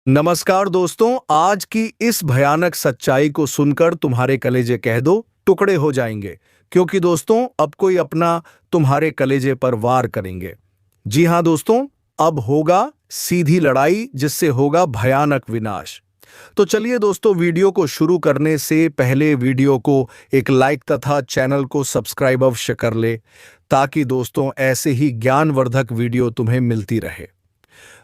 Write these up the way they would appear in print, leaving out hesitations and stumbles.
नमस्कार दोस्तों, आज की इस भयानक सच्चाई को सुनकर तुम्हारे कलेजे कह दो टुकड़े हो जाएंगे। क्योंकि दोस्तों अब कोई अपना तुम्हारे कलेजे पर वार करेंगे। जी हां दोस्तों, अब होगा सीधी लड़ाई जिससे होगा भयानक विनाश। तो चलिए दोस्तों, वीडियो को शुरू करने से पहले वीडियो को एक लाइक तथा चैनल को सब्सक्राइब अवश्य कर ले, ताकि दोस्तों ऐसे ही ज्ञानवर्धक वीडियो तुम्हें मिलती रहे।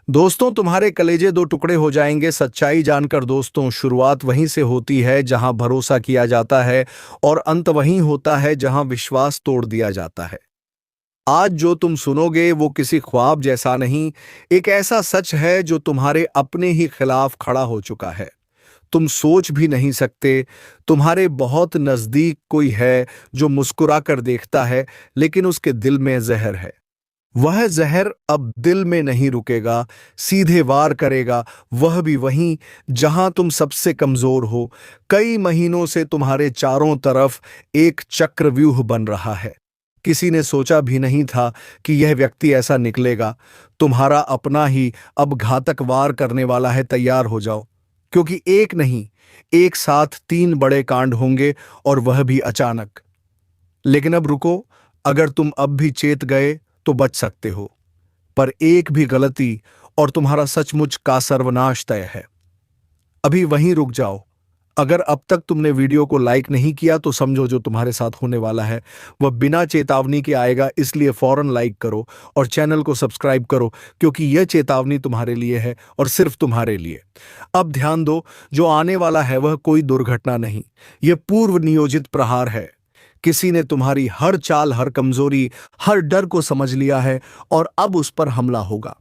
दोस्तों तुम्हारे कलेजे दो टुकड़े हो जाएंगे सच्चाई जानकर। दोस्तों शुरुआत वहीं से होती है जहां भरोसा किया जाता है और अंत वहीं होता है जहां विश्वास तोड़ दिया जाता है। आज जो तुम सुनोगे वो किसी ख्वाब जैसा नहीं, एक ऐसा सच है जो तुम्हारे अपने ही खिलाफ खड़ा हो चुका है। तुम सोच भी नहीं सकते, तुम्हारे बहुत नजदीक कोई है जो मुस्कुरा कर देखता है, लेकिन उसके दिल में जहर है। वह जहर अब दिल में नहीं रुकेगा, सीधे वार करेगा, वह भी वहीं जहां तुम सबसे कमजोर हो। कई महीनों से तुम्हारे चारों तरफ एक चक्रव्यूह बन रहा है। किसी ने सोचा भी नहीं था कि यह व्यक्ति ऐसा निकलेगा। तुम्हारा अपना ही अब घातक वार करने वाला है, तैयार हो जाओ। क्योंकि एक नहीं, एक साथ 3 बड़े कांड होंगे, और वह भी अचानक। लेकिन अब रुको, अगर तुम अब भी चेत गए तो बच सकते हो, पर एक भी गलती और तुम्हारा सचमुच का सर्वनाश तय है। अभी वहीं रुक जाओ। अगर अब तक तुमने वीडियो को लाइक नहीं किया तो समझो जो तुम्हारे साथ होने वाला है वह बिना चेतावनी के आएगा, इसलिए फौरन लाइक करो और चैनल को सब्सक्राइब करो, क्योंकि यह चेतावनी तुम्हारे लिए है और सिर्फ तुम्हारे लिए। अब ध्यान दो, जो आने वाला है वह कोई दुर्घटना नहीं, यह पूर्व नियोजित प्रहार है। किसी ने तुम्हारी हर चाल, हर कमजोरी, हर डर को समझ लिया है और अब उस पर हमला होगा।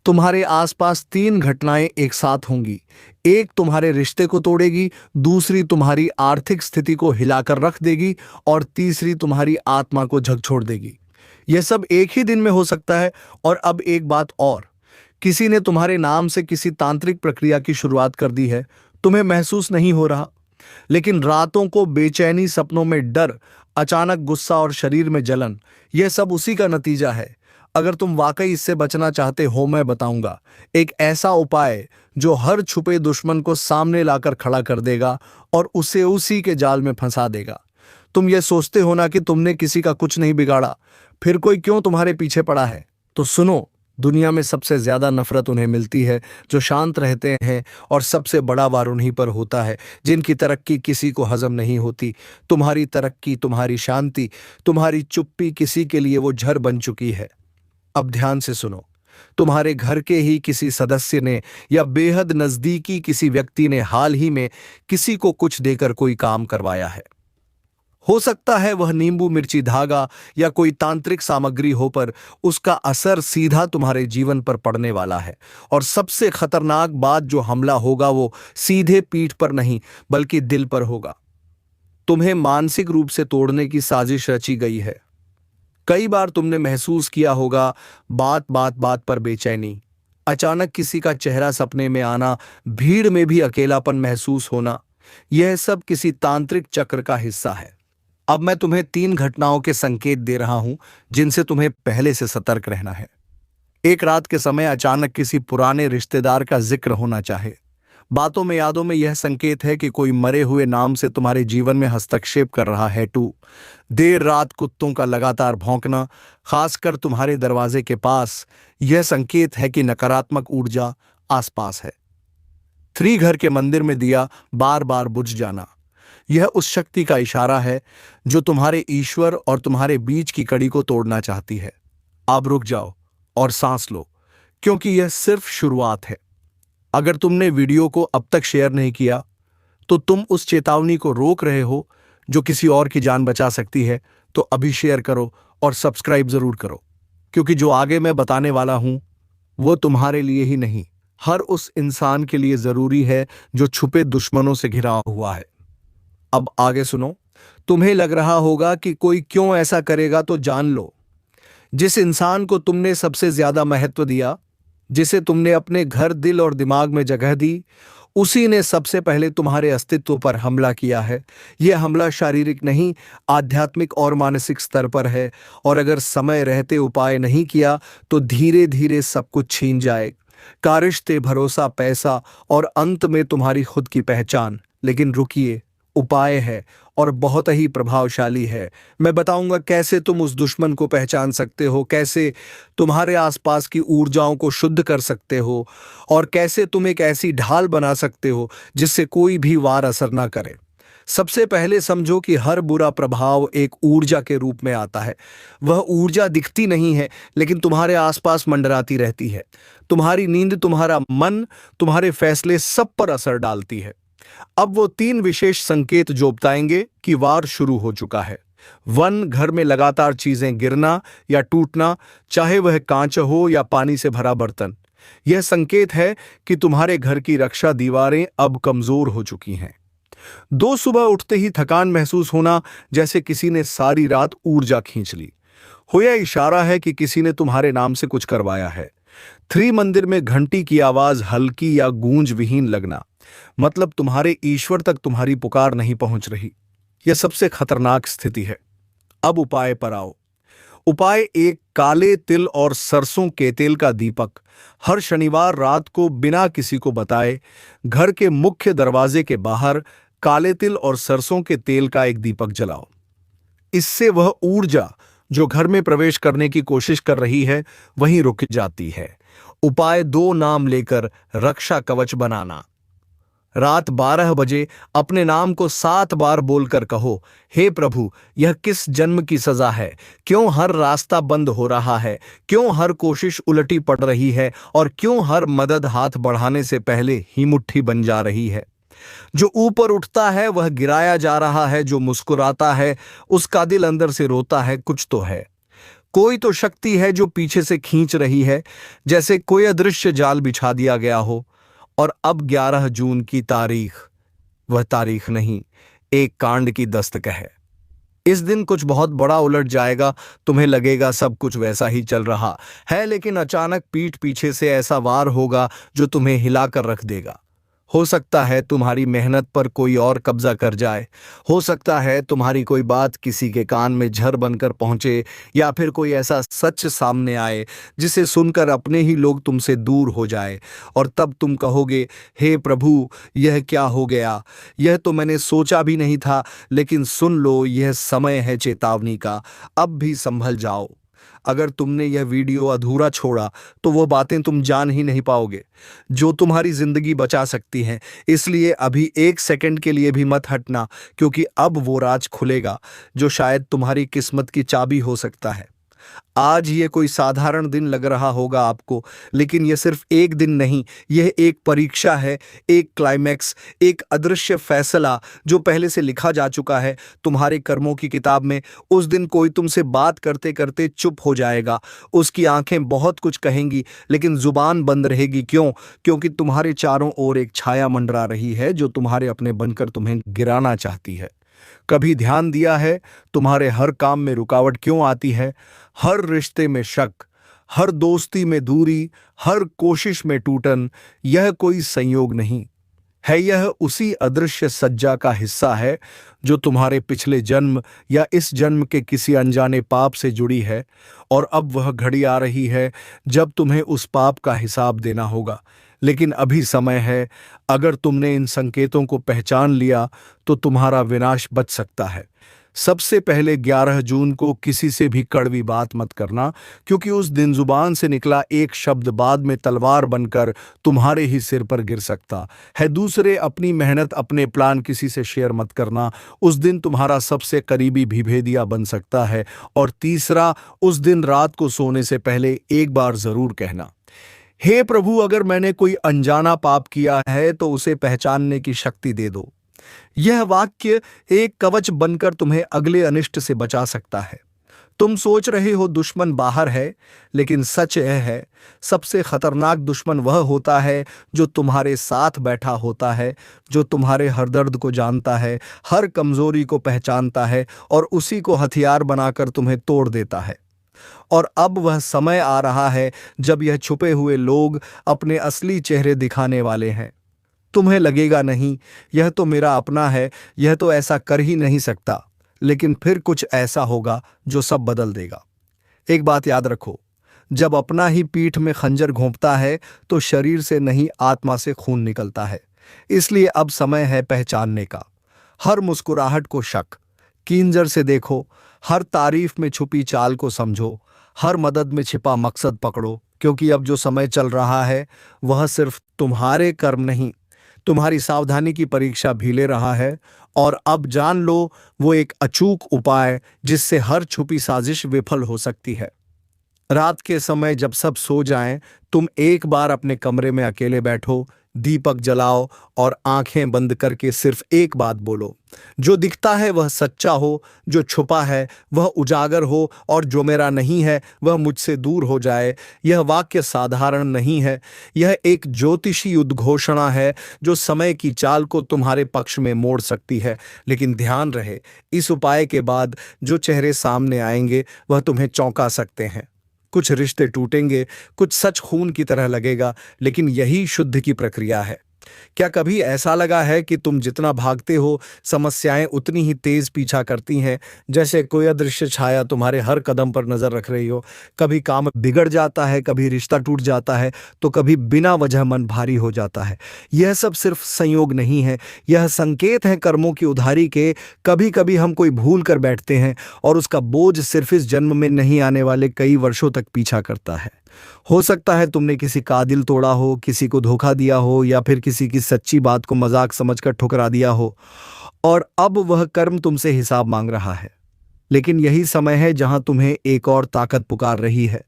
तुम्हारे आसपास 3 घटनाएं एक साथ होंगी। एक तुम्हारे रिश्ते को तोड़ेगी, दूसरी तुम्हारी आर्थिक स्थिति को हिलाकर रख देगी, और तीसरी तुम्हारी आत्मा को झकझोर देगी। यह सब एक ही दिन में हो सकता है। और अब एक बात और, किसी ने तुम्हारे नाम से किसी तांत्रिक प्रक्रिया की शुरुआत कर दी है। तुम्हें महसूस नहीं हो रहा, लेकिन रातों को बेचैनी, सपनों में डर, अचानक गुस्सा और शरीर में जलन, यह सब उसी का नतीजा है। अगर तुम वाकई इससे बचना चाहते हो, मैं बताऊंगा एक ऐसा उपाय जो हर छुपे दुश्मन को सामने लाकर खड़ा कर देगा और उसे उसी के जाल में फंसा देगा। तुम ये सोचते हो ना कि तुमने किसी का कुछ नहीं बिगाड़ा, फिर कोई क्यों तुम्हारे पीछे पड़ा है? तो सुनो, दुनिया में सबसे ज्यादा नफरत उन्हें मिलती है जो शांत रहते हैं, और सबसे बड़ा वार उन्हीं पर होता है जिनकी तरक्की किसी को हजम नहीं होती। तुम्हारी तरक्की, तुम्हारी शांति, तुम्हारी चुप्पी किसी के लिए वो झर बन चुकी है। अब ध्यान से सुनो, तुम्हारे घर के ही किसी सदस्य ने या बेहद नजदीकी किसी व्यक्ति ने हाल ही में किसी को कुछ देकर कोई काम करवाया है। हो सकता है वह नींबू मिर्ची धागा या कोई तांत्रिक सामग्री हो, पर उसका असर सीधा तुम्हारे जीवन पर पड़ने वाला है। और सबसे खतरनाक बात, जो हमला होगा वो सीधे पीठ पर नहीं बल्कि दिल पर होगा। तुम्हें मानसिक रूप से तोड़ने की साजिश रची गई है। कई बार तुमने महसूस किया होगा बात बात बात पर बेचैनी, अचानक किसी का चेहरा सपने में आना, भीड़ में भी अकेलापन महसूस होना। यह सब किसी तांत्रिक चक्र का हिस्सा है। अब मैं तुम्हें 3 घटनाओं के संकेत दे रहा हूं जिनसे तुम्हें पहले से सतर्क रहना है। एक रात के समय अचानक किसी पुराने रिश्तेदार का जिक्र होना चाहे। बातों में, यादों में यह संकेत है कि कोई मरे हुए नाम से तुम्हारे जीवन में हस्तक्षेप कर रहा है। 2, देर रात कुत्तों का लगातार भौंकना, खासकर तुम्हारे दरवाजे के पास, यह संकेत है कि नकारात्मक ऊर्जा आसपास है। 3, घर के मंदिर में दिया बार बार बुझ जाना, यह उस शक्ति का इशारा है जो तुम्हारे ईश्वर और तुम्हारे बीच की कड़ी को तोड़ना चाहती है। अब रुक जाओ और सांस लो, क्योंकि यह सिर्फ शुरुआत है। अगर तुमने वीडियो को अब तक शेयर नहीं किया तो तुम उस चेतावनी को रोक रहे हो जो किसी और की जान बचा सकती है। तो अभी शेयर करो और सब्सक्राइब जरूर करो, क्योंकि जो आगे मैं बताने वाला हूं वो तुम्हारे लिए ही नहीं, हर उस इंसान के लिए जरूरी है जो छुपे दुश्मनों से घिरा हुआ है। अब आगे सुनो। तुम्हें लग रहा होगा कि कोई क्यों ऐसा करेगा, तो जान लो, जिस इंसान को तुमने सबसे ज्यादा महत्व दिया, जिसे तुमने अपने घर, दिल और दिमाग में जगह दी, उसी ने सबसे पहले तुम्हारे अस्तित्व पर हमला किया है। यह हमला शारीरिक नहीं, आध्यात्मिक और मानसिक स्तर पर है। और अगर समय रहते उपाय नहीं किया तो धीरे धीरे सब कुछ छीन जाए। का रिश्ते, भरोसा, पैसा और अंत में तुम्हारी खुद की पहचान। लेकिन रुकिए, उपाय है और बहुत ही प्रभावशाली है। मैं बताऊंगा कैसे तुम उस दुश्मन को पहचान सकते हो, कैसे तुम्हारे आसपास की ऊर्जाओं को शुद्ध कर सकते हो और कैसे तुम एक ऐसी ढाल बना सकते हो जिससे कोई भी वार असर ना करे। सबसे पहले समझो कि हर बुरा प्रभाव एक ऊर्जा के रूप में आता है। वह ऊर्जा दिखती नहीं है, लेकिन तुम्हारे आसपास मंडराती रहती है। तुम्हारी नींद, तुम्हारा मन, तुम्हारे फैसले सब पर असर डालती है। अब वो 3 विशेष संकेत जो बताएंगे कि वार शुरू हो चुका है। 1, घर में लगातार चीजें गिरना या टूटना, चाहे वह कांच हो या पानी से भरा बर्तन। यह संकेत है कि तुम्हारे घर की रक्षा दीवारें अब कमजोर हो चुकी हैं। 2, सुबह उठते ही थकान महसूस होना, जैसे किसी ने सारी रात ऊर्जा खींच ली हो। यह इशारा है कि किसी ने तुम्हारे नाम से कुछ करवाया है। 3, मंदिर में घंटी की आवाज हल्की या गूंज विहीन लगना, मतलब तुम्हारे ईश्वर तक तुम्हारी पुकार नहीं पहुंच रही। यह सबसे खतरनाक स्थिति है। अब उपाय पर आओ। उपाय 1, काले तिल और सरसों के तेल का दीपक। हर शनिवार रात को बिना किसी को बताए घर के मुख्य दरवाजे के बाहर काले तिल और सरसों के तेल का एक दीपक जलाओ। इससे वह ऊर्जा जो घर में प्रवेश करने की कोशिश कर रही है वहीं रुक जाती है। उपाय 2, नाम लेकर रक्षा कवच बनाना। रात 12 बजे अपने नाम को 7 बार बोलकर कहो, हे प्रभु, यह किस जन्म की सजा है? क्यों हर रास्ता बंद हो रहा है? क्यों हर कोशिश उलटी पड़ रही है? और क्यों हर मदद हाथ बढ़ाने से पहले ही मुट्ठी बन जा रही है? जो ऊपर उठता है वह गिराया जा रहा है, जो मुस्कुराता है उसका दिल अंदर से रोता है। कुछ तो है, कोई तो शक्ति है जो पीछे से खींच रही है, जैसे कोई अदृश्य जाल बिछा दिया गया हो। और अब 11 जून की तारीख, वह तारीख नहीं, एक कांड की दस्तक है। इस दिन कुछ बहुत बड़ा उलट जाएगा। तुम्हें लगेगा सब कुछ वैसा ही चल रहा है, लेकिन अचानक पीठ पीछे से ऐसा वार होगा जो तुम्हें हिलाकर रख देगा। हो सकता है तुम्हारी मेहनत पर कोई और कब्जा कर जाए, हो सकता है तुम्हारी कोई बात किसी के कान में झर बनकर पहुंचे, या फिर कोई ऐसा सच सामने आए जिसे सुनकर अपने ही लोग तुमसे दूर हो जाए। और तब तुम कहोगे, हे प्रभु, यह क्या हो गया? यह तो मैंने सोचा भी नहीं था। लेकिन सुन लो, यह समय है चेतावनी का। अब भी संभल जाओ। अगर तुमने यह वीडियो अधूरा छोड़ा तो वो बातें तुम जान ही नहीं पाओगे जो तुम्हारी जिंदगी बचा सकती हैं। इसलिए अभी 1 सेकंड के लिए भी मत हटना, क्योंकि अब वो राज खुलेगा जो शायद तुम्हारी किस्मत की चाबी हो सकता है। आज ये कोई साधारण दिन लग रहा होगा आपको, लेकिन यह सिर्फ एक दिन नहीं, यह एक परीक्षा है, एक क्लाइमैक्स, एक अदृश्य फैसला जो पहले से लिखा जा चुका है तुम्हारे कर्मों की किताब में। उस दिन कोई तुमसे बात करते करते चुप हो जाएगा। उसकी आंखें बहुत कुछ कहेंगी, लेकिन जुबान बंद रहेगी। क्यों? क्योंकि तुम्हारे चारों ओर एक छाया मंडरा रही है जो तुम्हारे अपने बनकर तुम्हें गिराना चाहती है। कभी ध्यान दिया है तुम्हारे हर काम में रुकावट क्यों आती है? हर रिश्ते में शक, हर दोस्ती में दूरी, हर कोशिश में टूटन। यह कोई संयोग नहीं है, यह उसी अदृश्य सज्जा का हिस्सा है जो तुम्हारे पिछले जन्म या इस जन्म के किसी अनजाने पाप से जुड़ी है। और अब वह घड़ी आ रही है जब तुम्हें उस पाप का हिसाब देना होगा। लेकिन अभी समय है। अगर तुमने इन संकेतों को पहचान लिया तो तुम्हारा विनाश बच सकता है। सबसे पहले 11 जून को किसी से भी कड़वी बात मत करना, क्योंकि उस दिन जुबान से निकला एक शब्द बाद में तलवार बनकर तुम्हारे ही सिर पर गिर सकता है। दूसरे, अपनी मेहनत, अपने प्लान किसी से शेयर मत करना। उस दिन तुम्हारा सबसे करीबी भी भेदिया बन सकता है। और तीसरा, उस दिन रात को सोने से पहले एक बार जरूर कहना, हे प्रभु, अगर मैंने कोई अनजाना पाप किया है तो उसे पहचानने की शक्ति दे दो। यह वाक्य एक कवच बनकर तुम्हें अगले अनिष्ट से बचा सकता है। तुम सोच रहे हो दुश्मन बाहर है, लेकिन सच यह है, सबसे खतरनाक दुश्मन वह होता है जो तुम्हारे साथ बैठा होता है, जो तुम्हारे हर दर्द को जानता है, हर कमजोरी को पहचानता है और उसी को हथियार बनाकर तुम्हें तोड़ देता है। और अब वह समय आ रहा है जब यह छुपे हुए लोग अपने असली चेहरे दिखाने वाले हैं। तुम्हें लगेगा, नहीं, यह तो मेरा अपना है, यह तो ऐसा कर ही नहीं सकता। लेकिन फिर कुछ ऐसा होगा जो सब बदल देगा। एक बात याद रखो, जब अपना ही पीठ में खंजर घोंपता है तो शरीर से नहीं आत्मा से खून निकलता है। इसलिए अब समय है पहचानने का। हर मुस्कुराहट को शक कींजर से देखो, हर तारीफ में छुपी चाल को समझो, हर मदद में छिपा मकसद पकड़ो, क्योंकि अब जो समय चल रहा है वह सिर्फ तुम्हारे कर्म नहीं, तुम्हारी सावधानी की परीक्षा भी ले रहा है। और अब जान लो वो एक अचूक उपाय जिससे हर छुपी साजिश विफल हो सकती है। रात के समय जब सब सो जाएं, तुम एक बार अपने कमरे में अकेले बैठो, दीपक जलाओ और आंखें बंद करके सिर्फ एक बात बोलो, जो दिखता है वह सच्चा हो, जो छुपा है वह उजागर हो, और जो मेरा नहीं है वह मुझसे दूर हो जाए। यह वाक्य साधारण नहीं है, यह एक ज्योतिषी उद्घोषणा है जो समय की चाल को तुम्हारे पक्ष में मोड़ सकती है। लेकिन ध्यान रहे, इस उपाय के बाद जो चेहरे सामने आएंगे वह तुम्हें चौंका सकते हैं। कुछ रिश्ते टूटेंगे, कुछ सच खून की तरह लगेगा, लेकिन यही शुद्ध की प्रक्रिया है। क्या कभी ऐसा लगा है कि तुम जितना भागते हो समस्याएं उतनी ही तेज पीछा करती हैं, जैसे कोई अदृश्य छाया तुम्हारे हर कदम पर नजर रख रही हो? कभी काम बिगड़ जाता है, कभी रिश्ता टूट जाता है, तो कभी बिना वजह मन भारी हो जाता है। यह सब सिर्फ संयोग नहीं है, यह संकेत है कर्मों की उधारी के। कभी कभी हम कोई भूल कर बैठते हैं और उसका बोझ सिर्फ इस जन्म में नहीं, आने वाले कई वर्षों तक पीछा करता है। हो सकता है तुमने किसी का दिल तोड़ा हो, किसी को धोखा दिया हो, या फिर किसी की सच्ची बात को मजाक समझकर ठुकरा दिया हो, और अब वह कर्म तुमसे हिसाब मांग रहा है। लेकिन यही समय है जहां तुम्हें एक और ताकत पुकार रही है,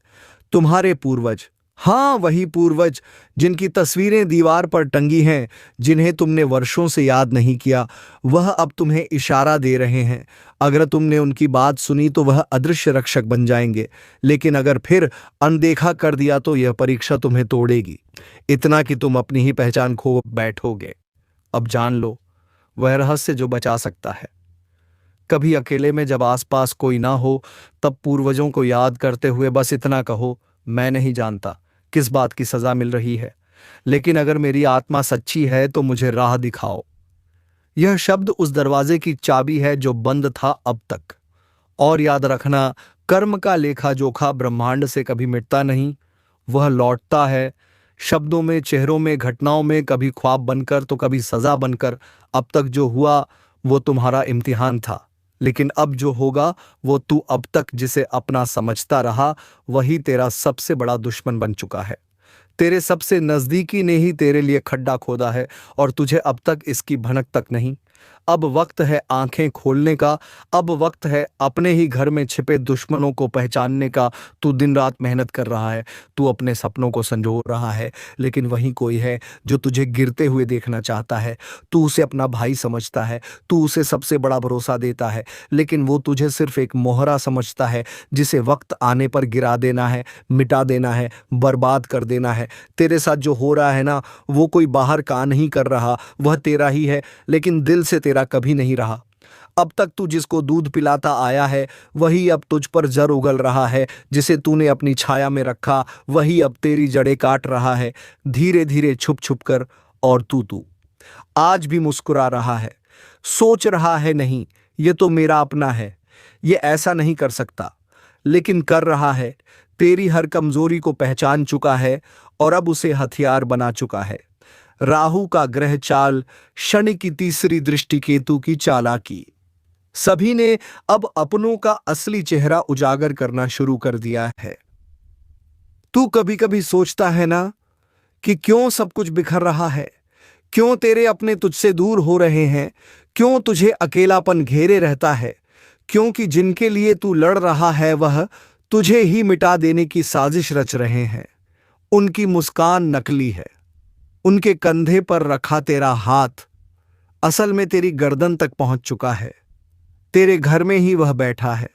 तुम्हारे पूर्वज। हाँ, वही पूर्वज जिनकी तस्वीरें दीवार पर टंगी हैं, जिन्हें तुमने वर्षों से याद नहीं किया, वह अब तुम्हें इशारा दे रहे हैं। अगर तुमने उनकी बात सुनी तो वह अदृश्य रक्षक बन जाएंगे, लेकिन अगर फिर अनदेखा कर दिया तो यह परीक्षा तुम्हें तोड़ेगी, इतना कि तुम अपनी ही पहचान खो बैठोगे। अब जान लो वह रहस्य जो बचा सकता है। कभी अकेले में जब आसपास कोई ना हो, तब पूर्वजों को याद करते हुए बस इतना कहो, मैं नहीं जानता किस बात की सजा मिल रही है, लेकिन अगर मेरी आत्मा सच्ची है तो मुझे राह दिखाओ। यह शब्द उस दरवाजे की चाबी है जो बंद था अब तक। और याद रखना, कर्म का लेखा जोखा ब्रह्मांड से कभी मिटता नहीं, वह लौटता है शब्दों में, चेहरों में, घटनाओं में, कभी ख्वाब बनकर तो कभी सजा बनकर। अब तक जो हुआ वो तुम्हारा इम्तिहान था, लेकिन अब जो होगा वो तू अब तक जिसे अपना समझता रहा वही तेरा सबसे बड़ा दुश्मन बन चुका है। तेरे सबसे नजदीकी ने ही तेरे लिए खड्डा खोदा है, और तुझे अब तक इसकी भनक तक नहीं। अब वक्त है आंखें खोलने का, अब वक्त है अपने ही घर में छिपे दुश्मनों को पहचानने का। तू दिन रात मेहनत कर रहा है, तू अपने सपनों को संजो रहा है, लेकिन वहीं कोई है जो तुझे गिरते हुए देखना चाहता है। तू उसे अपना भाई समझता है, तू उसे सबसे बड़ा भरोसा देता है, लेकिन वो तुझे सिर्फ एक मोहरा समझता है जिसे वक्त आने पर गिरा देना है, मिटा देना है, बर्बाद कर देना है। तेरे साथ जो हो रहा है ना, वो कोई बाहर का नहीं कर रहा, वह तेरा ही है, लेकिन दिल से तेरा कभी नहीं रहा। अब तक तू जिसको दूध पिलाता आया है वही अब तुझ पर जड़ उगल रहा है, जिसे तूने अपनी छाया में रखा वही अब तेरी जड़ें काट रहा है, धीरे धीरे छुप छुप कर। और तू आज भी मुस्कुरा रहा है, सोच रहा है, नहीं ये तो मेरा अपना है, ये ऐसा नहीं कर सकता, लेकिन कर रहा है। तेरी हर कमजोरी को पहचान चुका है और अब उसे हथियार बना चुका है। राहु का ग्रह चाल, शनि की तीसरी दृष्टि, केतु की चालाकी, सभी ने अब अपनों का असली चेहरा उजागर करना शुरू कर दिया है। तू कभी कभी सोचता है ना कि क्यों सब कुछ बिखर रहा है, क्यों तेरे अपने तुझसे दूर हो रहे हैं, क्यों तुझे अकेलापन घेरे रहता है, क्योंकि जिनके लिए तू लड़ रहा है वह तुझे ही मिटा देने की साजिश रच रहे हैं। उनकी मुस्कान नकली है, उनके कंधे पर रखा तेरा हाथ असल में तेरी गर्दन तक पहुंच चुका है। तेरे घर में ही वह बैठा है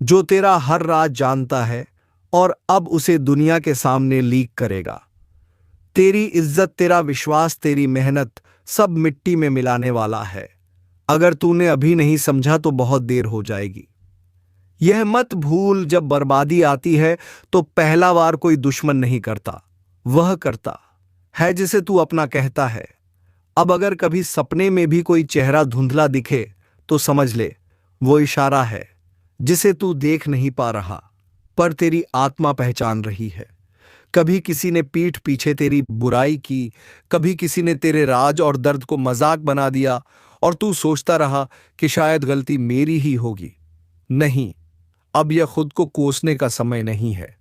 जो तेरा हर राज जानता है और अब उसे दुनिया के सामने लीक करेगा। तेरी इज्जत, तेरा विश्वास, तेरी मेहनत सब मिट्टी में मिलाने वाला है। अगर तूने अभी नहीं समझा तो बहुत देर हो जाएगी। यह मत भूल, जब बर्बादी आती है तो पहला वार कोई दुश्मन नहीं करता, वह करता है जिसे तू अपना कहता है। अब अगर कभी सपने में भी कोई चेहरा धुंधला दिखे तो समझ ले वो इशारा है जिसे तू देख नहीं पा रहा। पर तेरी आत्मा पहचान रही है। कभी किसी ने पीठ पीछे तेरी बुराई की, कभी किसी ने तेरे राज और दर्द को मजाक बना दिया और तू सोचता रहा कि शायद गलती मेरी ही होगी। नहीं, अब यह खुद को कोसने का समय नहीं है।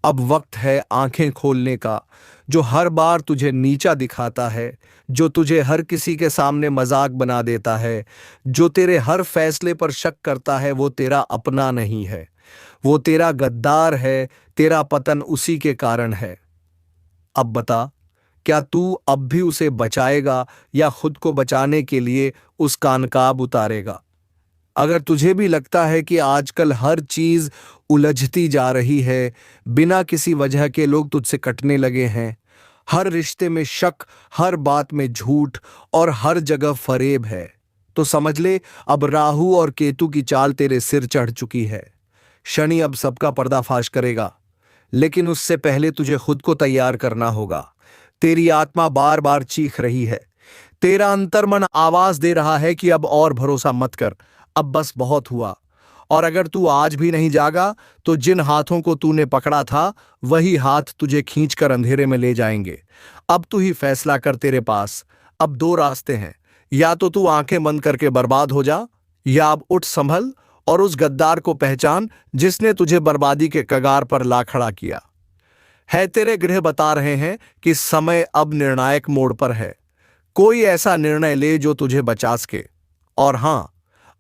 अब वक्त है आंखें खोलने का। जो हर बार तुझे नीचा दिखाता है, जो तुझे हर किसी के सामने मजाक बना देता है, जो तेरे हर फैसले पर शक करता है, वो तेरा अपना नहीं है, वो तेरा गद्दार है। तेरा पतन उसी के कारण है। अब बता, क्या तू अब भी उसे बचाएगा या खुद को बचाने के लिए उसका नकाब उतारेगा? अगर तुझे भी लगता है कि आजकल हर चीज उलझती जा रही है, बिना किसी वजह के लोग तुझसे कटने लगे हैं, हर रिश्ते में शक, हर बात में झूठ और हर जगह फरेब है, तो समझ ले अब राहु और केतु की चाल तेरे सिर चढ़ चुकी है। शनि अब सबका पर्दाफाश करेगा, लेकिन उससे पहले तुझे खुद को तैयार करना होगा। तेरी आत्मा बार बार चीख रही है, तेरा अंतर्मन आवाज दे रहा है कि अब और भरोसा मत कर, अब बस बहुत हुआ। और अगर तू आज भी नहीं जागा तो जिन हाथों को तूने पकड़ा था वही हाथ तुझे खींचकर अंधेरे में ले जाएंगे। अब तू ही फैसला कर। तेरे पास अब दो रास्ते हैं, या तो तू आंखें बंद करके बर्बाद हो जा, या अब उठ, संभल और उस गद्दार को पहचान जिसने तुझे बर्बादी के कगार पर ला खड़ा किया है। तेरे ग्रह बता रहे हैं कि समय अब निर्णायक मोड़ पर है। कोई ऐसा निर्णय ले जो तुझे बचा सके। और हां,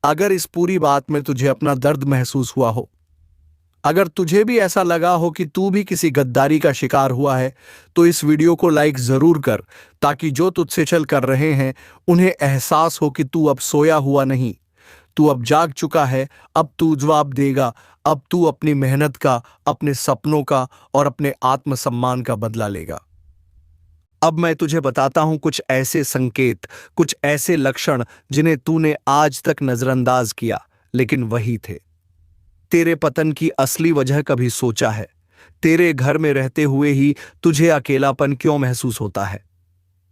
अगर इस पूरी बात में तुझे अपना दर्द महसूस हुआ हो, अगर तुझे भी ऐसा लगा हो कि तू भी किसी गद्दारी का शिकार हुआ है, तो इस वीडियो को लाइक जरूर कर, ताकि जो तुझसे चल कर रहे हैं उन्हें एहसास हो कि तू अब सोया हुआ नहीं, तू अब जाग चुका है। अब तू जवाब देगा। अब तू अपनी मेहनत का, अपने सपनों का और अपने आत्मसम्मान का बदला लेगा। अब मैं तुझे बताता हूं कुछ ऐसे संकेत, कुछ ऐसे लक्षण जिन्हें तूने आज तक नजरअंदाज किया, लेकिन वही थे। तेरे पतन की असली वजह कभी सोचा है? तेरे घर में रहते हुए ही तुझे अकेलापन क्यों महसूस होता है?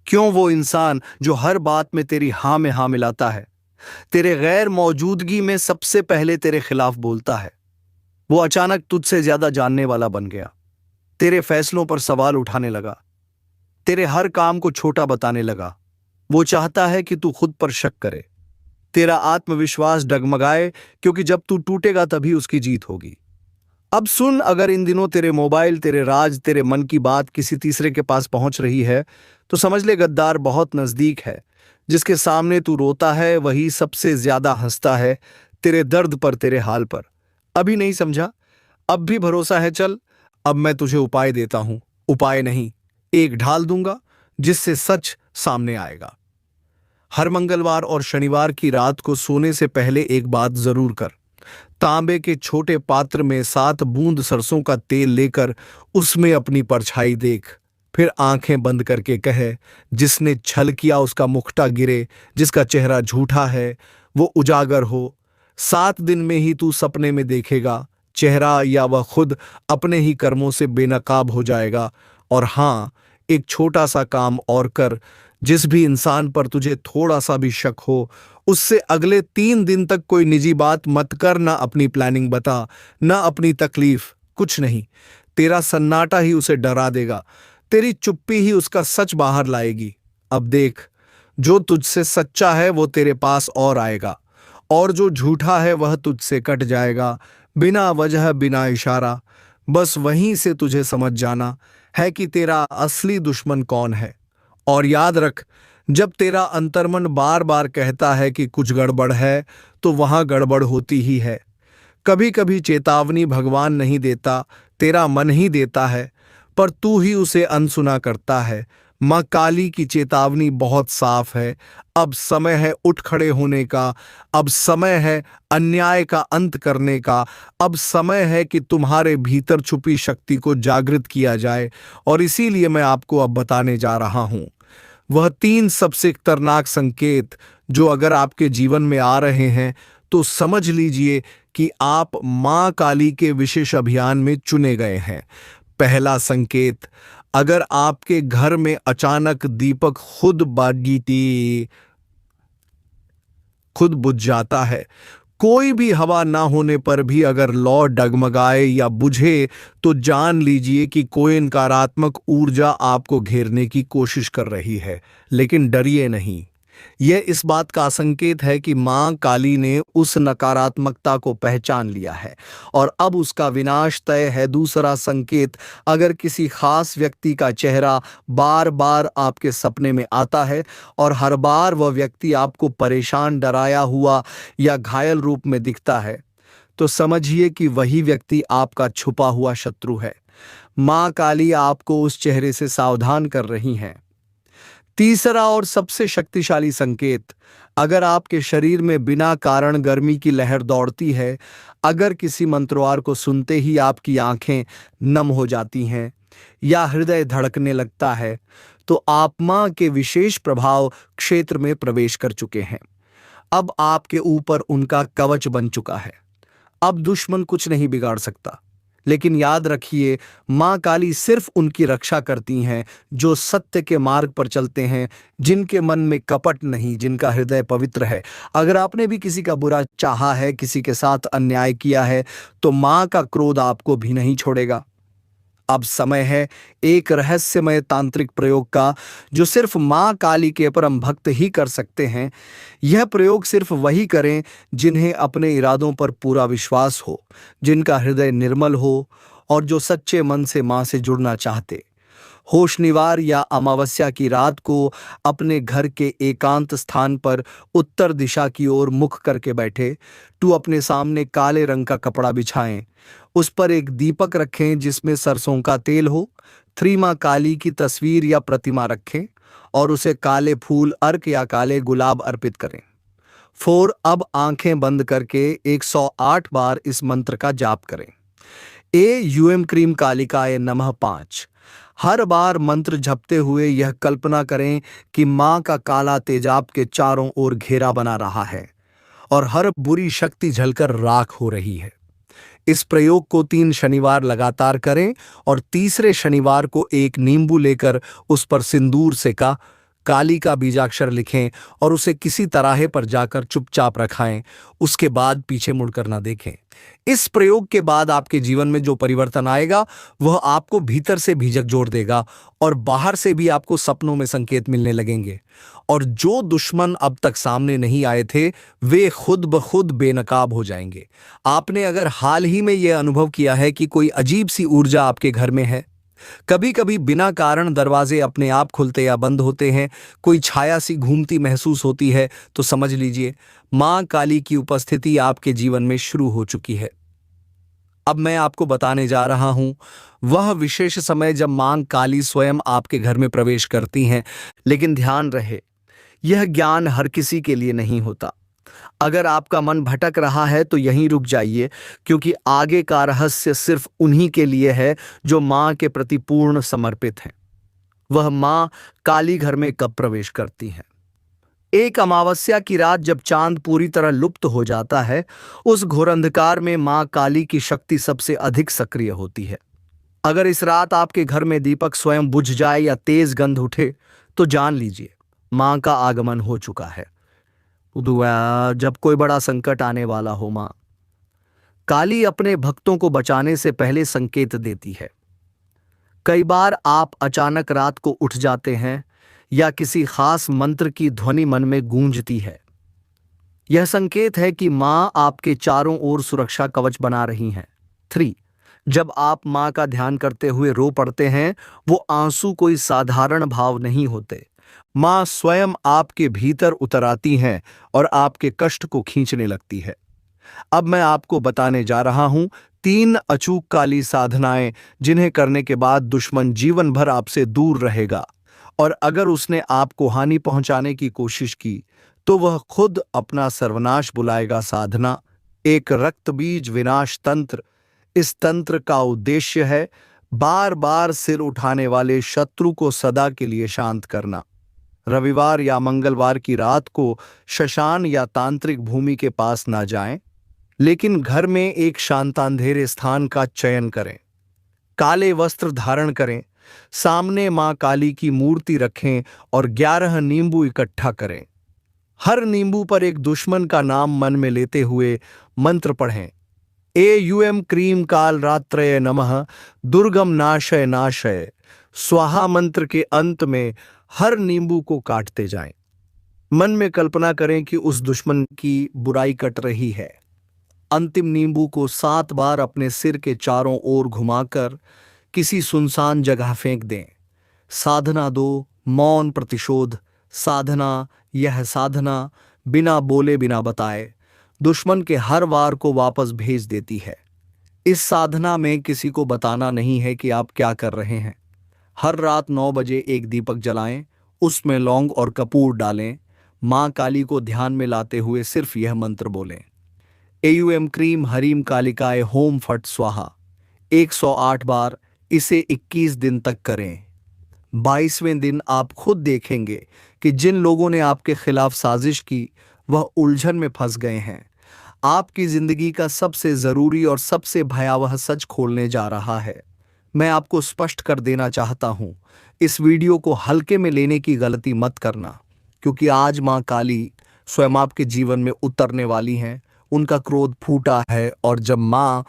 क्यों वो इंसान जो हर बात में तेरी हाँ में हाँ मिलाता है, तेरे गैर मौजूदगी में सबसे पहले तेरे खिलाफ बोलता है, वो अचानक तुझसे ज्यादा जानने वाला बन गया, तेरे फैसलों पर सवाल उठाने लगा, तेरे हर काम को छोटा बताने लगा। वो चाहता है कि तू खुद पर शक करे, तेरा आत्मविश्वास डगमगाए, क्योंकि जब तू टूटेगा तभी उसकी जीत होगी। अब सुन, अगर इन दिनों तेरे मोबाइल, तेरे राज, तेरे मन की बात किसी तीसरे के पास पहुंच रही है, तो समझ ले गद्दार बहुत नजदीक है। जिसके सामने तू रोता है वही सबसे ज्यादा हंसता है, तेरे दर्द पर, तेरे हाल पर। अभी नहीं समझा? अब भी भरोसा है? चल, अब मैं तुझे उपाय देता हूं। उपाय नहीं, एक ढाल दूंगा जिससे सच सामने आएगा। हर मंगलवार और शनिवार की रात को सोने से पहले एक बात जरूर कर। तांबे के छोटे पात्र में 7 बूंद सरसों का तेल लेकर उसमें अपनी परछाई देख, फिर आंखें बंद करके कहे, जिसने छल किया उसका मुखटा गिरे, जिसका चेहरा झूठा है वो उजागर हो। 7 दिन में ही तू सपने में देखेगा, चेहरा या वह खुद अपने ही कर्मों से बेनकाब हो जाएगा। और हां, एक छोटा सा काम और कर। जिस भी इंसान पर तुझे थोड़ा सा भी शक हो, उससे अगले 3 दिन तक कोई निजी बात मत कर, ना अपनी प्लानिंग बता, ना अपनी तकलीफ, कुछ नहीं। तेरा सन्नाटा ही उसे डरा देगा, तेरी चुप्पी ही उसका सच बाहर लाएगी। अब देख, जो तुझसे सच्चा है वो तेरे पास और आएगा, और जो झूठा है वह तुझसे कट जाएगा, बिना वजह, बिना इशारा। बस वहीं से तुझे समझ जाना है कि तेरा असली दुश्मन कौन है। और याद रख, जब तेरा अंतर्मन बार बार कहता है कि कुछ गड़बड़ है, तो वहां गड़बड़ होती ही है। कभी कभी चेतावनी भगवान नहीं देता, तेरा मन ही देता है, पर तू ही उसे अनसुना करता है। मां काली की चेतावनी बहुत साफ है। अब समय है उठ खड़े होने का, अब समय है अन्याय का अंत करने का, अब समय है कि तुम्हारे भीतर छुपी शक्ति को जागृत किया जाए। और इसीलिए मैं आपको अब बताने जा रहा हूं वह 3 सबसे खतरनाक संकेत, जो अगर आपके जीवन में आ रहे हैं तो समझ लीजिए कि आप मां काली के विशेष अभियान में चुने गए हैं। पहला संकेत, अगर आपके घर में अचानक दीपक खुद बुझ जाता है, कोई भी हवा ना होने पर भी अगर लौ डगमगाए या बुझे तो जान लीजिए कि कोई नकारात्मक ऊर्जा आपको घेरने की कोशिश कर रही है, लेकिन डरिए नहीं। यह इस बात का संकेत है कि मां काली ने उस नकारात्मकता को पहचान लिया है और अब उसका विनाश तय है। दूसरा संकेत, अगर किसी खास व्यक्ति का चेहरा बार बार आपके सपने में आता है और हर बार वह व्यक्ति आपको परेशान, डराया हुआ या घायल रूप में दिखता है, तो समझिए कि वही व्यक्ति आपका छुपा हुआ शत्रु है। मां काली आपको उस चेहरे से सावधान कर रही हैं। तीसरा और सबसे शक्तिशाली संकेत, अगर आपके शरीर में बिना कारण गर्मी की लहर दौड़ती है, अगर किसी मंत्रवार को सुनते ही आपकी आंखें नम हो जाती हैं या हृदय धड़कने लगता है, तो आप मां के विशेष प्रभाव क्षेत्र में प्रवेश कर चुके हैं। अब आपके ऊपर उनका कवच बन चुका है। अब दुश्मन कुछ नहीं बिगाड़ सकता। लेकिन याद रखिए, मां काली सिर्फ उनकी रक्षा करती हैं जो सत्य के मार्ग पर चलते हैं, जिनके मन में कपट नहीं, जिनका हृदय पवित्र है। अगर आपने भी किसी का बुरा चाहा है, किसी के साथ अन्याय किया है, तो मां का क्रोध आपको भी नहीं छोड़ेगा। अब समय है एक रहस्यमय तांत्रिक प्रयोग का, जो सिर्फ मां काली के परम भक्त ही कर सकते हैं। यह प्रयोग सिर्फ वही करें जिन्हें अपने इरादों पर पूरा विश्वास हो, जिनका हृदय निर्मल हो और जो सच्चे मन से मां से जुड़ना चाहते हो। शनिवार या अमावस्या की रात को अपने घर के एकांत स्थान पर उत्तर दिशा की ओर मुख करके बैठे तो अपने सामने काले रंग का कपड़ा बिछाएं। उस पर एक दीपक रखें जिसमें सरसों का तेल हो। 3 मां काली की तस्वीर या प्रतिमा रखें और उसे काले फूल अर्क या काले गुलाब अर्पित करें। 4 अब आंखें बंद करके 108 बार इस मंत्र का जाप करें। यूएम क्रीम कालिकाय नमः 5। हर बार मंत्र जपते हुए यह कल्पना करें कि मां का काला तेजाब के चारों ओर घेरा बना रहा है और हर बुरी शक्ति जलकर राख हो रही है। इस प्रयोग को 3 शनिवार लगातार करें और तीसरे शनिवार को एक नींबू लेकर उस पर सिंदूर से काली का बीजाक्षर लिखें और उसे किसी तराहे पर जाकर चुपचाप रखाएं। उसके बाद पीछे मुड़कर ना देखें। इस प्रयोग के बाद आपके जीवन में जो परिवर्तन आएगा वह आपको भीतर से भी झकझोर देगा और बाहर से भी आपको सपनों में संकेत मिलने लगेंगे। और जो दुश्मन अब तक सामने नहीं आए थे, वे खुद ब खुद बेनकाब हो जाएंगे। आपने अगर हाल ही में यह अनुभव किया है कि कोई अजीब सी ऊर्जा आपके घर में है, कभी कभी बिना कारण दरवाजे अपने आप खुलते या बंद होते हैं, कोई छाया सी घूमती महसूस होती है, तो समझ लीजिए मां काली की उपस्थिति आपके जीवन में शुरू हो चुकी है। अब मैं आपको बताने जा रहा हूं वह विशेष समय जब मां काली स्वयं आपके घर में प्रवेश करती हैं। लेकिन ध्यान रहे, यह ज्ञान हर किसी के लिए नहीं होता। अगर आपका मन भटक रहा है तो यहीं रुक जाइए, क्योंकि आगे का रहस्य सिर्फ उन्हीं के लिए है जो मां के प्रति पूर्ण समर्पित हैं। वह मां काली घर में कब प्रवेश करती हैं? एक अमावस्या की रात जब चांद पूरी तरह लुप्त हो जाता है, उस घोर अंधकार में मां काली की शक्ति सबसे अधिक सक्रिय होती है। अगर इस रात आपके घर में दीपक स्वयं बुझ जाए या तेज गंध उठे, तो जान लीजिए मां का आगमन हो चुका है। जब कोई बड़ा संकट आने वाला हो, मां काली अपने भक्तों को बचाने से पहले संकेत देती है। कई बार आप अचानक रात को उठ जाते हैं या किसी खास मंत्र की ध्वनि मन में गूंजती है। यह संकेत है कि मां आपके चारों ओर सुरक्षा कवच बना रही हैं। 3 जब आप मां का ध्यान करते हुए रो पड़ते हैं, वो आंसू कोई साधारण भाव नहीं होते। मां स्वयं आपके भीतर उतर आती हैं और आपके कष्ट को खींचने लगती है। अब मैं आपको बताने जा रहा हूं 3 अचूक काली साधनाएं, जिन्हें करने के बाद दुश्मन जीवन भर आपसे दूर रहेगा और अगर उसने आपको हानि पहुंचाने की कोशिश की तो वह खुद अपना सर्वनाश बुलाएगा। साधना 1 रक्त बीज विनाश तंत्र। इस तंत्र का उद्देश्य है बार बार सिर उठाने वाले शत्रु को सदा के लिए शांत करना। रविवार या मंगलवार की रात को शशान या तांत्रिक भूमि के पास ना जाएं, लेकिन घर में एक शांतांधेरे स्थान का चयन करें। काले वस्त्र धारण करें, सामने मां काली की मूर्ति रखें और 11 नींबू इकट्ठा करें। हर नींबू पर एक दुश्मन का नाम मन में लेते हुए मंत्र पढ़ें। एयूएम क्रीम काल रात्रय नमः दुर्गम नाशय नाशय स्वाहा मंत्र के अंत में हर नींबू को काटते जाएं। मन में कल्पना करें कि उस दुश्मन की बुराई कट रही है। अंतिम नींबू को 7 बार अपने सिर के चारों ओर घुमाकर किसी सुनसान जगह फेंक दें। साधना 2 मौन प्रतिशोध साधना। यह साधना बिना बोले बिना बताए दुश्मन के हर वार को वापस भेज देती है। इस साधना में किसी को बताना नहीं है कि आप क्या कर रहे हैं। हर रात 9 बजे एक दीपक जलाएं, उसमें लौंग और कपूर डालें। मां काली को ध्यान में लाते हुए सिर्फ यह मंत्र बोलें। एयूएम क्रीम हरीम कालिकाय होम फट स्वाहा 108 बार। इसे 21 दिन तक करें। 22वें दिन आप खुद देखेंगे कि जिन लोगों ने आपके खिलाफ साजिश की वह उलझन में फंस गए हैं। आपकी जिंदगी का सबसे जरूरी और सबसे भयावह सच खोलने जा रहा है। मैं आपको स्पष्ट कर देना चाहता हूं, इस वीडियो को हल्के में लेने की गलती मत करना, क्योंकि आज मां काली स्वयं आपके जीवन में उतरने वाली हैं। उनका क्रोध फूटा है और जब मां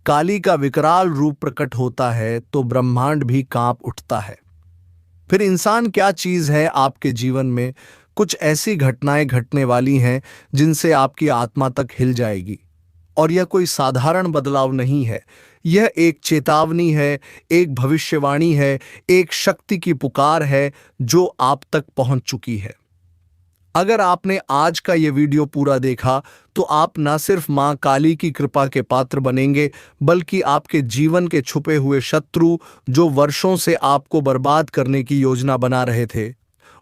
काली का विकराल रूप प्रकट होता है तो ब्रह्मांड भी कांप उठता है। फिर इंसान क्या चीज है? आपके जीवन में कुछ ऐसी घटनाएं घटने वाली हैं जिनसे आपकी आत्मा तक हिल जाएगी। और यह कोई साधारण बदलाव नहीं है, यह एक चेतावनी है, एक भविष्यवाणी है, एक शक्ति की पुकार है जो आप तक पहुंच चुकी है। अगर आपने आज का यह वीडियो पूरा देखा तो आप न सिर्फ मां काली की कृपा के पात्र बनेंगे, बल्कि आपके जीवन के छुपे हुए शत्रु जो वर्षों से आपको बर्बाद करने की योजना बना रहे थे,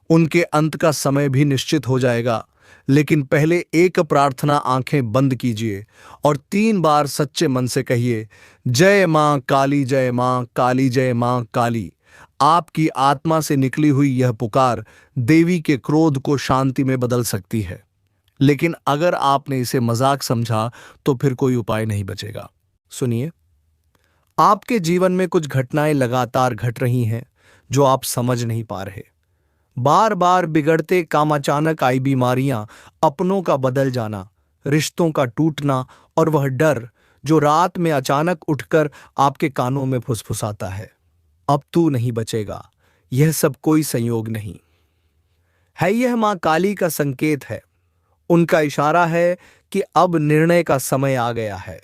उनके अंत का समय भी निश्चित हो जाएगा। लेकिन पहले एक प्रार्थना, आंखें बंद कीजिए और 3 बार सच्चे मन से कहिए, जय मां काली, जय मां काली, जय मां काली। आपकी आत्मा से निकली हुई यह पुकार देवी के क्रोध को शांति में बदल सकती है। लेकिन अगर आपने इसे मजाक समझा तो फिर कोई उपाय नहीं बचेगा। सुनिए, आपके जीवन में कुछ घटनाएं लगातार घट रही हैं जो आप समझ नहीं पा रहे। बार बार बिगड़ते काम, अचानक आई बीमारियां, अपनों का बदल जाना, रिश्तों का टूटना और वह डर जो रात में अचानक उठकर आपके कानों में फुसफुसाता है, अब तू नहीं बचेगा। यह सब कोई संयोग नहीं है, यह मां काली का संकेत है। उनका इशारा है कि अब निर्णय का समय आ गया है।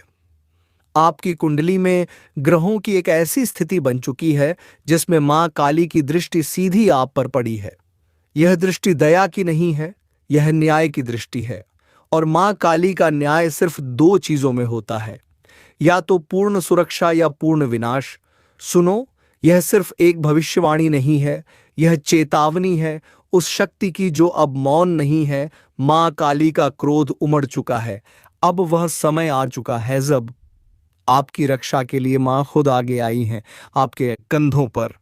आपकी कुंडली में ग्रहों की एक ऐसी स्थिति बन चुकी है जिसमें मां काली की दृष्टि सीधी आप पर पड़ी है। यह दृष्टि दया की नहीं है, यह न्याय की दृष्टि है। और मां काली का न्याय सिर्फ 2 चीजों में होता है, या तो पूर्ण सुरक्षा या पूर्ण विनाश। सुनो, यह सिर्फ एक भविष्यवाणी नहीं है, यह चेतावनी है उस शक्ति की जो अब मौन नहीं है। मां काली का क्रोध उमड़ चुका है। अब वह समय आ चुका है जब आपकी रक्षा के लिए मां खुद आगे आई हैं आपके कंधों पर।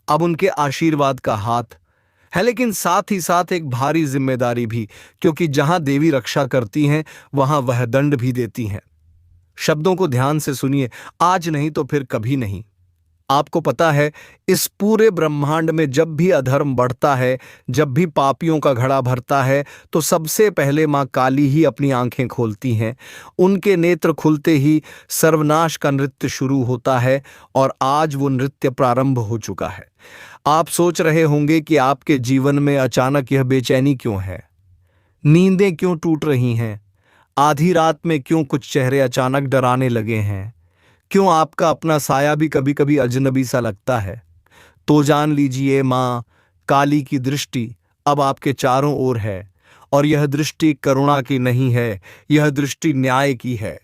अब उनके आशीर्वाद का हाथ है, लेकिन साथ ही साथ एक भारी जिम्मेदारी भी, क्योंकि जहां देवी रक्षा करती हैं वहां वह दंड भी देती हैं। शब्दों को ध्यान से सुनिए, आज नहीं तो फिर कभी नहीं। आपको पता है, इस पूरे ब्रह्मांड में जब भी अधर्म बढ़ता है, जब भी पापियों का घड़ा भरता है, तो सबसे पहले मां काली ही अपनी आंखें खोलती हैं। उनके नेत्र खुलते ही सर्वनाश का नृत्य शुरू होता है और आज वो नृत्य प्रारंभ हो चुका है। आप सोच रहे होंगे कि आपके जीवन में अचानक यह बेचैनी क्यों है, नींदें क्यों टूट रही हैं, आधी रात में क्यों कुछ चेहरे अचानक डराने लगे हैं, क्यों आपका अपना साया भी कभी कभी अजनबी सा लगता है। तो जान लीजिए, मां काली की दृष्टि अब आपके चारों ओर है और यह दृष्टि करुणा की नहीं है, यह दृष्टि न्याय की है।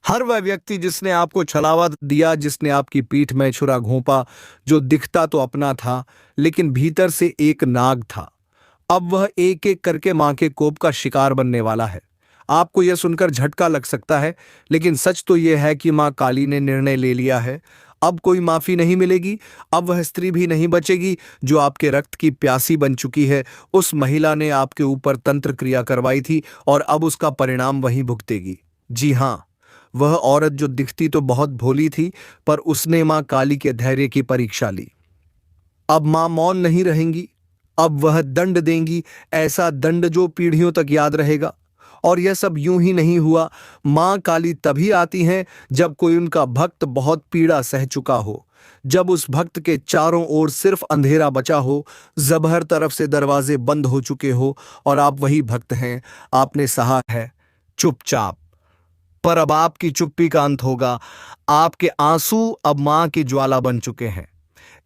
हर वह व्यक्ति जिसने आपको छलावा दिया, जिसने आपकी पीठ में छुरा घोंपा, जो दिखता तो अपना था लेकिन भीतर से एक नाग था, अब वह एक एक करके मां के कोप का शिकार बनने वाला है। आपको यह सुनकर झटका लग सकता है, लेकिन सच तो यह है कि मां काली ने निर्णय ले लिया है। अब कोई माफी नहीं मिलेगी। अब वह स्त्री भी नहीं बचेगी जो आपके रक्त की प्यासी बन चुकी है। उस महिला ने आपके ऊपर तंत्र क्रिया करवाई थी और अब उसका परिणाम वही भुगतेगी। जी हां, वह औरत जो दिखती तो बहुत भोली थी, पर उसने मां काली के धैर्य की परीक्षा ली। अब मां मौन नहीं रहेंगी। अब वह दंड देंगी, ऐसा दंड जो पीढ़ियों तक याद रहेगा। और यह सब यूं ही नहीं हुआ। मां काली तभी आती हैं जब कोई उनका भक्त बहुत पीड़ा सह चुका हो, जब उस भक्त के चारों ओर सिर्फ अंधेरा बचा हो, जब हर तरफ से दरवाजे बंद हो चुके हो और आप वही भक्त हैं। आपने सहा है चुपचाप, पर अब आपकी चुप्पी का अंत होगा। आपके आंसू अब मां की ज्वाला बन चुके हैं।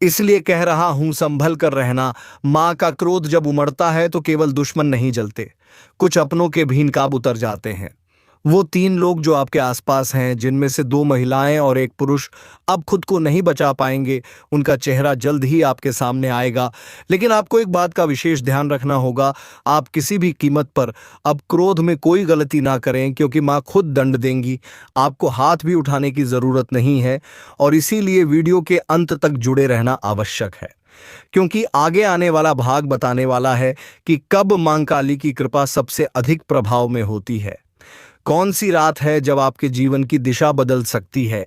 इसलिए कह रहा हूं, संभल कर रहना। मां का क्रोध जब उमड़ता है तो केवल दुश्मन नहीं जलते, कुछ अपनों के भी नकाब उतर जाते हैं। वो 3 लोग जो आपके आसपास हैं, जिनमें से 2 महिलाएं और 1 पुरुष अब खुद को नहीं बचा पाएंगे, उनका चेहरा जल्द ही आपके सामने आएगा। लेकिन आपको एक बात का विशेष ध्यान रखना होगा, आप किसी भी कीमत पर अब क्रोध में कोई गलती ना करें, क्योंकि मां खुद दंड देंगी। आपको हाथ भी उठाने की जरूरत नहीं है, और इसीलिए वीडियो के अंत तक जुड़े रहना आवश्यक है, क्योंकि आगे आने वाला भाग बताने वाला है कि कब मां काली की कृपा सबसे अधिक प्रभाव में होती है। कौन सी रात है जब आपके जीवन की दिशा बदल सकती है।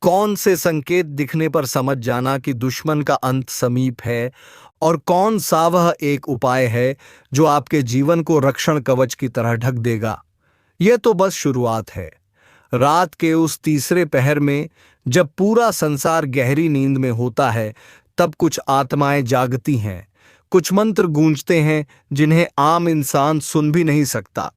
कौन से संकेत दिखने पर समझ जाना कि दुश्मन का अंत समीप है, और कौन सा वह एक उपाय है जो आपके जीवन को रक्षण कवच की तरह ढक देगा। यह तो बस शुरुआत है। रात के उस तीसरे पहर में, जब पूरा संसार गहरी नींद में होता है, तब कुछ आत्माएं जागती हैं, कुछ मंत्र गूंजते हैं जिन्हें आम इंसान सुन भी नहीं सकता।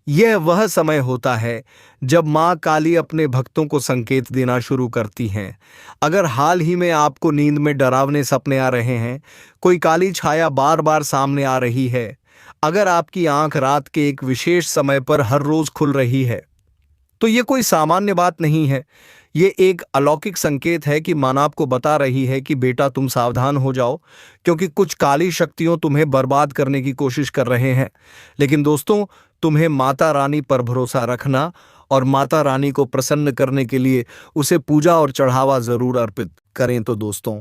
यह वह समय होता है जब मां काली अपने भक्तों को संकेत देना शुरू करती हैं। अगर हाल ही में आपको नींद में डरावने सपने आ रहे हैं, कोई काली छाया बार बार सामने आ रही है, अगर आपकी आंख रात के एक विशेष समय पर हर रोज खुल रही है, तो ये कोई सामान्य बात नहीं है। ये एक अलौकिक संकेत है कि मां आपको बता रही है कि बेटा, तुम सावधान हो जाओ, क्योंकि कुछ काली शक्तियों तुम्हें बर्बाद करने की कोशिश कर रहे हैं। लेकिन दोस्तों, तुम्हें माता रानी पर भरोसा रखना, और माता रानी को प्रसन्न करने के लिए उसे पूजा और चढ़ावा जरूर अर्पित करें। तो दोस्तों,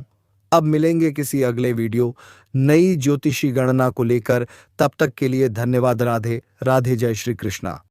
अब मिलेंगे किसी अगले वीडियो नई ज्योतिषी गणना को लेकर। तब तक के लिए धन्यवाद। राधे राधे। जय श्री कृष्णा।